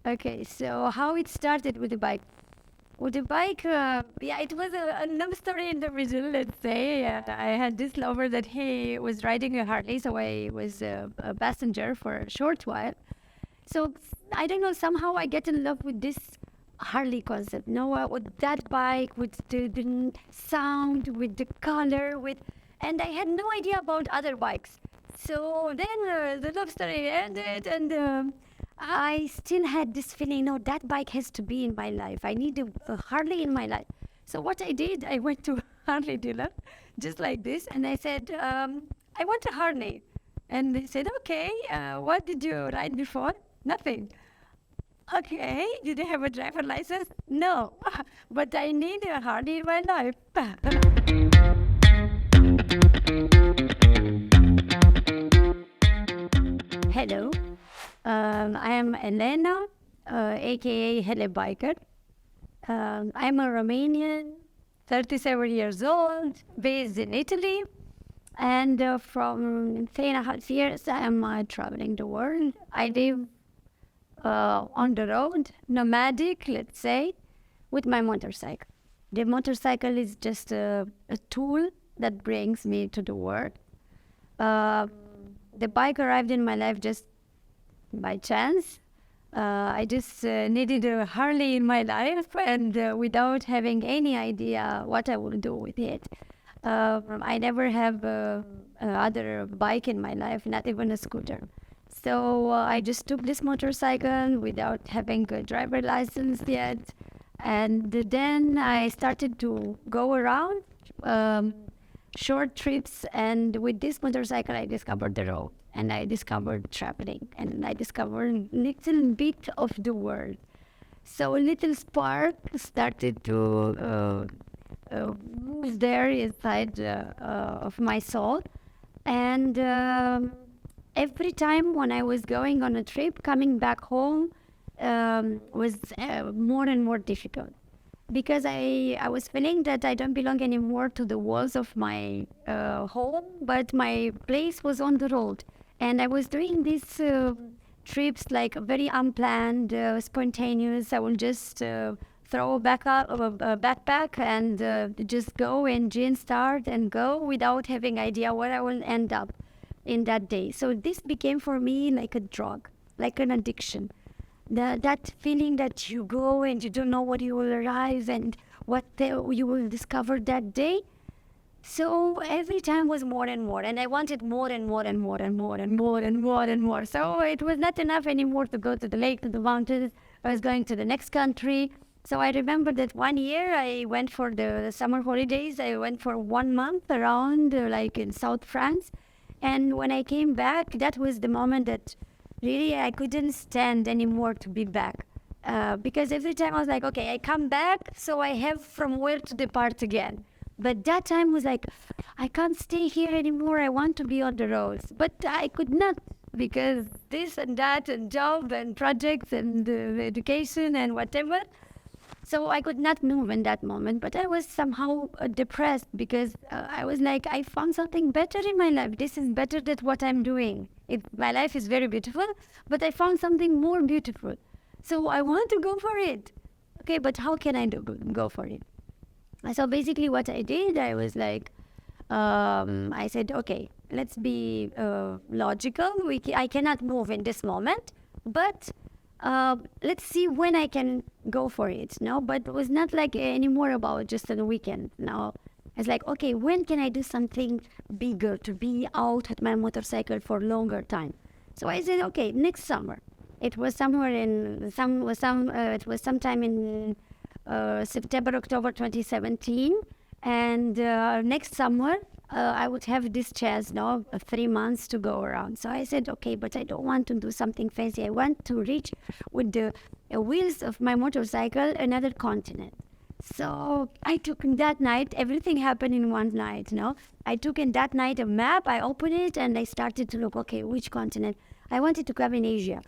Okay, so how it started with the bike? With the bike, yeah, it was a love story in the middle, let's say. I had this lover that he was riding a Harley, so I was a passenger for a short while. So I don't know, somehow I get in love with this Harley concept. No, with that bike, with the sound, with the color, and I had no idea about other bikes. So then the love story ended, and I still had this feeling, no, that bike has to be in my life. I need a Harley in my life. So what I did, I went to Harley dealer, just like this, and I said, I want a Harley. And they said, okay, what did you ride before? Nothing. Okay, did you have a driver license? No, but I need a Harley in my life. Hello, I am Elena, aka helebiker. I'm a Romanian, 37 years old, based in Italy. And from 3.5 years, I am traveling the world. I live on the road, nomadic, let's say, with my motorcycle. The motorcycle is just a tool that brings me to the world. Um, the bike arrived in my life just by chance. I just needed a Harley in my life, and without having any idea what I will do with it. I never have other bike in my life, not even a scooter. So I just took this motorcycle without having a driver license yet. And then I started to go around short trips. And with this motorcycle, I discovered the road and I discovered traveling and I discovered little bit of the world. So a little spark started to move there inside of my soul. And every time when I was going on a trip, coming back home was more and more difficult because I was feeling that I don't belong anymore to the walls of my home, but my place was on the road. And I was doing these trips like very unplanned, spontaneous. I will just throw a backpack and just go and gin start and go without having idea where I will end up in that day. So this became for me like a drug, like an addiction. That feeling that you go and you don't know what you will arrive and what you will discover that day. So every time was more and more, and I wanted more and more and more and more and more and more and more. So it was not enough anymore to go to the lake, to the mountains. I was going to the next country. So I remember that one year I went for the summer holidays. I went for 1 month around, like in South France. And when I came back, that was the moment that really I couldn't stand anymore to be back. Because every time I was like, okay, I come back, so I have from where to depart again. But that time was like, I can't stay here anymore. I want to be on the roads. But I could not because this and that and job and projects and education and whatever. So I could not move in that moment. But I was somehow depressed because I was like, I found something better in my life. This is better than what I'm doing. My life is very beautiful, but I found something more beautiful. So I want to go for it. Okay, but how can I go for it? So basically what I did, I was like, I said, okay, let's be logical. I cannot move in this moment, but let's see when I can go for it. No, but it was not like anymore about just on the weekend. No, it's like, okay, when can I do something bigger to be out at my motorcycle for longer time? So I said, okay, next summer. It was somewhere in it was sometime in September, October 2017. And next summer, I would have this chance now, 3 months to go around. So I said, okay, but I don't want to do something fancy. I want to reach with the wheels of my motorcycle another continent. So I took in that night, everything happened in one night, no? I took in that night a map, I opened it, and I started to look, okay, which continent? I wanted to come in Asia.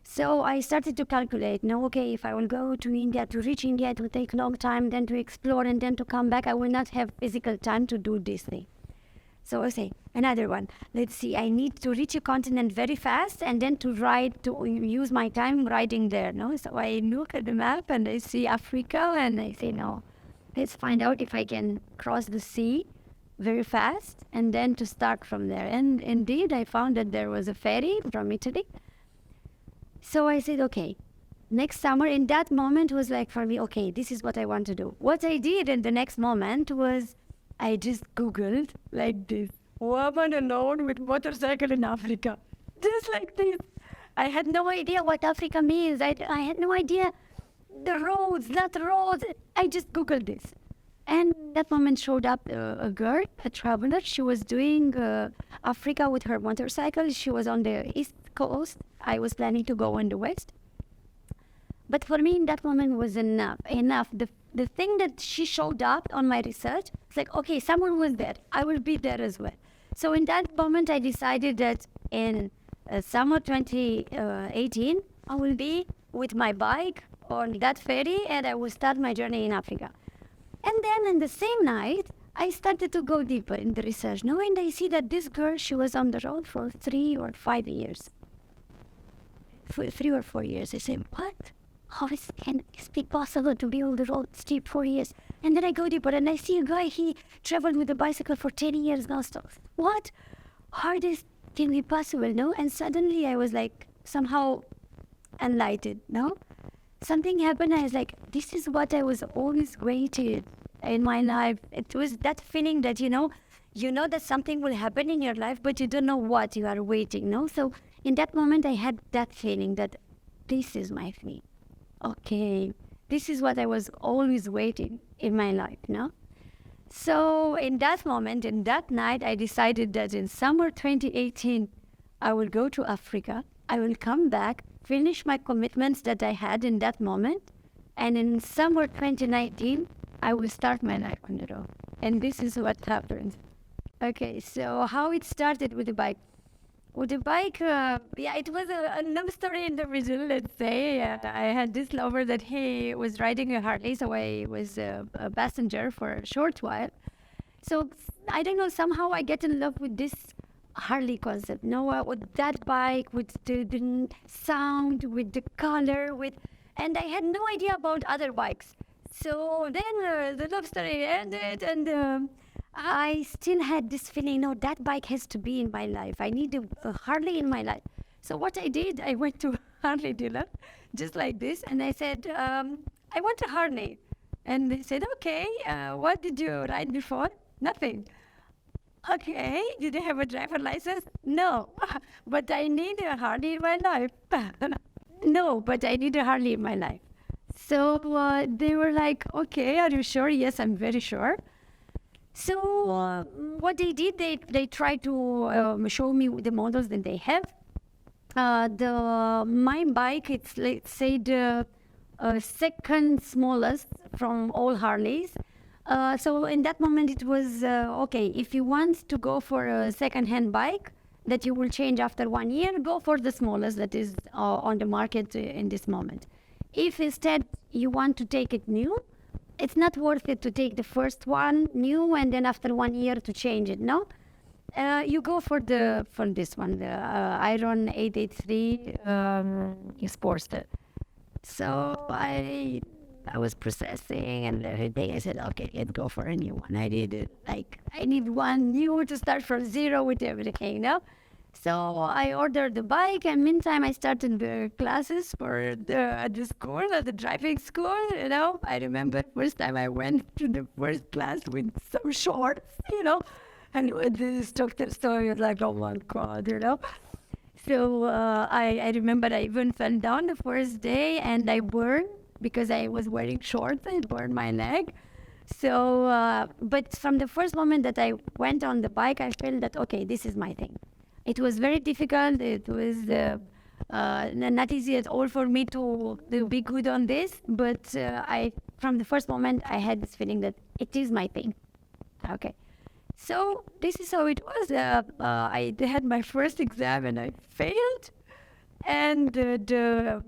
So I started to calculate, no, okay, if I will go to India, to reach India, it will take a long time, then to explore and then to come back, I will not have physical time to do this thing. So I say, another one. Let's see, I need to reach a continent very fast and then to use my time riding there, no? So I look at the map and I see Africa and I say, no, let's find out if I can cross the sea very fast and then to start from there. And indeed, I found that there was a ferry from Italy. So I said, okay, next summer, in that moment was like for me, okay, this is what I want to do. What I did in the next moment was I just Googled like this, woman alone with motorcycle in Africa. Just like this. I had no idea what Africa means. I had no idea the roads, not roads. I just Googled this. And that moment showed up a girl, a traveler. She was doing Africa with her motorcycle. She was on the east coast. I was planning to go on the west. But for me, in that moment was enough. The thing that she showed up on my research, it's like, okay, someone was there. I will be there as well. So in that moment, I decided that in summer 2018, I will be with my bike on that ferry and I will start my journey in Africa. And then in the same night, I started to go deeper in the research. Now, and I see that this girl, she was on the road for 3 or 5 years. 3 or 4 years. I said, what? How can it be possible to be on the road 4 years? And then I go deeper and I see a guy, he traveled with a bicycle for 10 years non-stop. What? How this can be possible, no? And suddenly I was like, somehow enlightened, no? Something happened, I was like, this is what I was always waiting in my life. It was that feeling that, you know that something will happen in your life, but you don't know what you are waiting, no? So in that moment, I had that feeling that this is my thing. Okay, this is what I was always waiting in my life, no? So in that moment, in that night, I decided that in summer 2018, I will go to Africa. I will come back, finish my commitments that I had in that moment. And in summer 2019, I will start my life on the road. And this is what happened. Okay, so how it started with the bike. With the bike, it was a love story in the middle, let's say. I had this lover that he was riding a Harley, so I was a passenger for a short while. So I don't know, somehow I get in love with this Harley concept, with that bike, with the sound, with the color, and I had no idea about other bikes. So then the love story ended, and I still had this feeling, no, that bike has to be in my life. I need a Harley in my life. So what I did, I went to Harley dealer, just like this, and I said, I want a Harley. And they said, okay, what did you ride before? Nothing. Okay, did you have a driver license? No, but I need a Harley in my life. No, but I need a Harley in my life. So they were like, okay, are you sure? Yes, I'm very sure. So what they did, they tried to show me the models that they have. My bike, it's, let's say, the second smallest from all Harleys. So in that moment it was, okay, if you want to go for a second-hand bike that you will change after 1 year, go for the smallest that is on the market in this moment. If instead you want to take it new, it's not worth it to take the first one new and then after 1 year to change it, no? You go for this one, the Iron 883 Sportster. So I was processing, and the day I said, okay, let's go for a new one. I need one new to start from zero with everything, no? So I ordered the bike, and meantime I started the classes for the school, the driving school, you know. I remember first time I went to the first class with some shorts, you know, and with the instructor story was like, oh my God, you know. So I remember I even fell down the first day and I burned because I was wearing shorts, I burned my leg. So, but from the first moment that I went on the bike, I felt that, okay, this is my thing. It was very difficult. It was not easy at all for me to be good on this. But from the first moment, I had this feeling that it is my thing. Okay. So this is how it was. I had my first exam and I failed. And the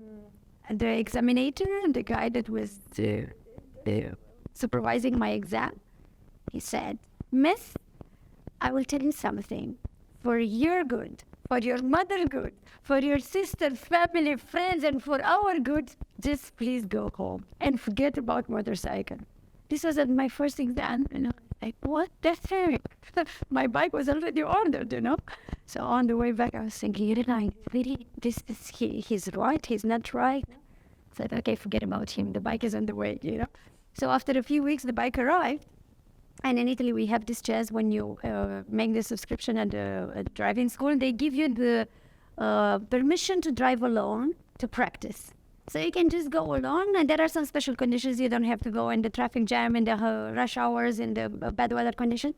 examiner, the guy that was supervising my exam, he said, Miss, I will tell you something. For your good, for your mother good, for your sister, family, friends, and for our good, just please go home and forget about motorcycle. This was at my first exam, Like, what the heck? My bike was already ordered. So on the way back, I was thinking, really, he's right, he's not right. I said, okay, forget about him. The bike is on the way. So after a few weeks, the bike arrived. And in Italy, we have this chance when you make the subscription at the driving school, they give you the permission to drive alone to practice. So you can just go alone, and there are some special conditions. You don't have to go in the traffic jam, in the rush hours, in the bad weather condition.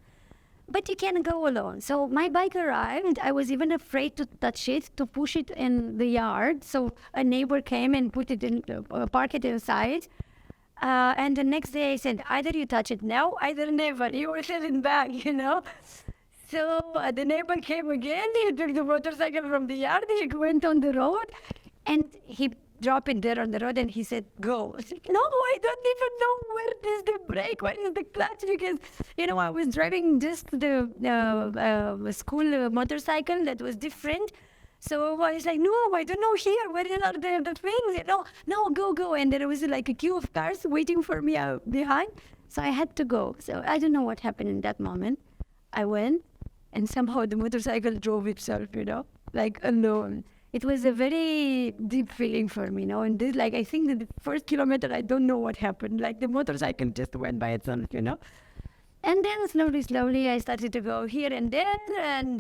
But you can go alone. So my bike arrived. I was even afraid to touch it, to push it in the yard. So a neighbor came and put it in, park it inside. And the next day I said, either you touch it now, either never. You will send it back. So the neighbor came again. He took the motorcycle from the yard. He went on the road, and he dropped it there on the road, and he said, go. I said, no, I don't even know where is the brake, where is the clutch, because, I was driving just the school motorcycle that was different. So I was like, no, I don't know here. Where are the things? No, go. And there was like a queue of cars waiting for me behind. So I had to go. So I don't know what happened in that moment. I went, and somehow the motorcycle drove itself, like alone. It was a very deep feeling for me, And this, I think that the first kilometer, I don't know what happened. Like the motorcycle just went by itself, And then slowly, I started to go here and there, and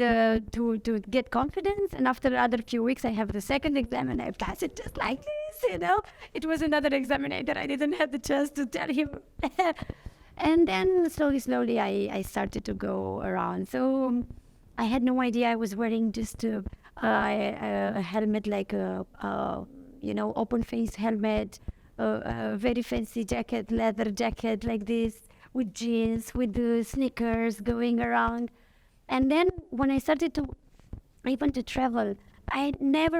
to get confidence. And after another few weeks, I have the second exam, and I pass it just like this. It was another examinator. I didn't have the chance to tell him. And then slowly, I started to go around. So I had no idea I was wearing just a helmet, like a open face helmet, a very fancy jacket, leather jacket like this, with jeans, with the sneakers, going around. And then when I started to travel,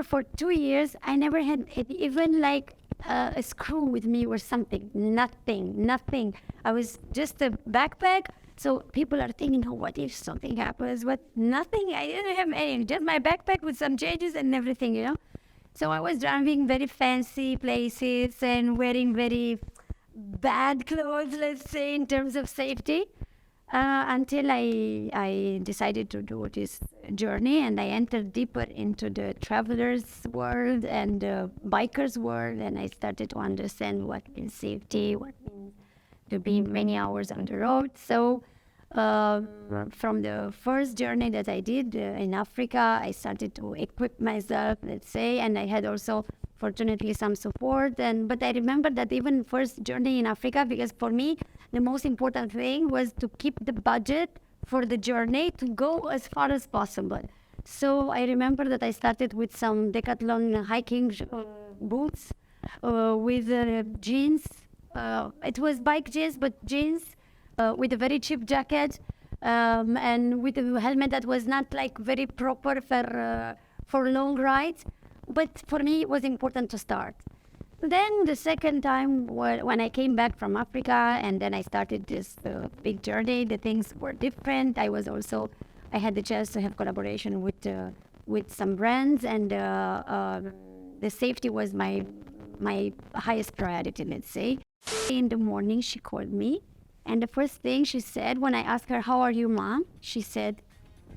for 2 years, I never had even a screw with me or something. Nothing. I was just a backpack. So people are thinking, what if something happens? What? Nothing. I didn't have anything. Just my backpack with some changes and everything, So I was driving very fancy places and wearing very bad clothes, let's say, in terms of safety, until I decided to do this journey, and I entered deeper into the traveler's world and the biker's world, and I started to understand what means safety, what means to be many hours on the road. So from the first journey that I did in Africa, I started to equip myself, let's say, and I had also fortunately some support. But I remember that even first journey in Africa, because for me the most important thing was to keep the budget for the journey to go as far as possible. So I remember that I started with some Decathlon hiking boots, with jeans. It was bike jeans, but jeans, with a very cheap jacket, and with a helmet that was not very proper for long rides. But for me, it was important to start. Then the second time, when I came back from Africa, and then I started this big journey, the things were different. I had the chance to have collaboration with some brands, and the safety was my highest priority, let's say. In the morning, she called me, and the first thing she said when I asked her, "How are you, Mom?" She said,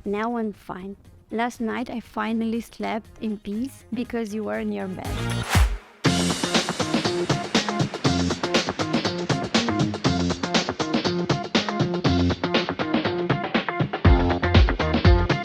"Now I'm fine. Last night I finally slept in peace because you were in your bed."